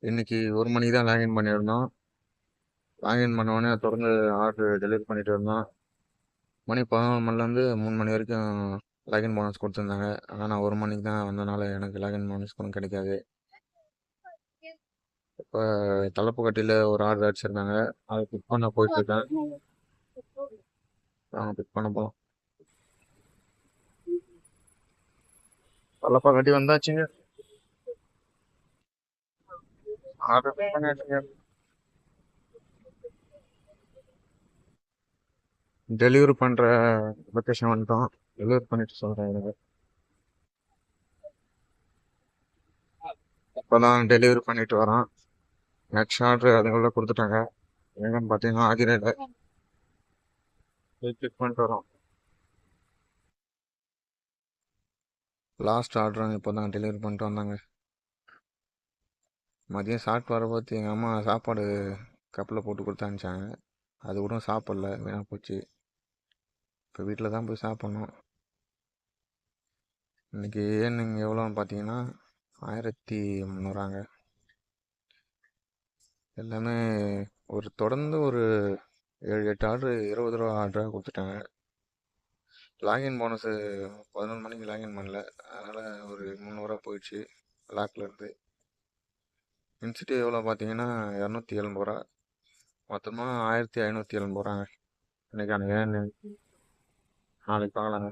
இன்னைக்கு 1 மணிக்கு தான் லாகின் பண்ணியிருந்தோம். லாகின் பண்ண உடனே தொடர்ந்து ஆர்டர் டெலிவரி பண்ணிட்டு இருந்தோம். மணி 11 மணிலேருந்து 3 மணி வரைக்கும் லாகின் போனஸ் கொடுத்துருந்தாங்க. ஆனால் நான் 1 மணிக்கு தான் வந்தனால எனக்கு லாகின் போனஸ் கூட கிடைக்காது. இப்போ தலைப்பு கட்டியில் ஒரு ஆர்டர் அடிச்சிருந்தாங்க. அதை பிக் பண்ண போயிட்டு இருக்கேன். பிக் பண்ண போகலாம். தலைப்பா கட்டி வந்தாச்சுங்க. ஆர்டர் பிக் பண்ணியாச்சுங்க. டெலிவரி பண்ணுற லொக்கேஷன் வந்துட்டோம். டெலிவரி பண்ணிட்டு சொல்கிறேன் எனக்கு. இப்போ தான் டெலிவரி பண்ணிட்டு வரோம். நெக்ஸ்ட் ஆர்டர் அதுக்குள்ளே கொடுத்துட்டாங்க. எங்கன்னு பார்த்தீங்கன்னா ஆகிரேல கிளிக் பண்ணிட்டு வரோம். லாஸ்ட் ஆர்டர் இப்போ தான் டெலிவரி பண்ணிட்டு வந்தாங்க. மதியம் சாப்பிட்டு வர பார்த்து எங்கள் அம்மா சாப்பாடு கப்பில் போட்டு கொடுத்து அனுப்பிச்சாங்க. அது கூட சாப்பிடல, வீணாக போச்சு. இப்போ வீட்டில் தான் போய் சாப்பிட்ணும். இன்றைக்கி ஏர்னிங் எவ்வளோன்னு பார்த்தீங்கன்னா 1300. எல்லாமே தொடர்ந்து ஒரு 7-8 ஆர்டரு 20 ரூபா ஆர்டராக கொடுத்துட்டாங்க. லாகின் போனஸு 11 மணிக்கு லாகின் பண்ணல, அதனால் ஒரு 300 போயிடுச்சு லாக்கில் இருந்து. இன்சிட்டிவ் எவ்வளோ பார்த்தீங்கன்னா 270 மொத்தமாக 1570 இன்றைக்கான ஏர்னிங். நாளைக்கு பார்க்கலாங்க.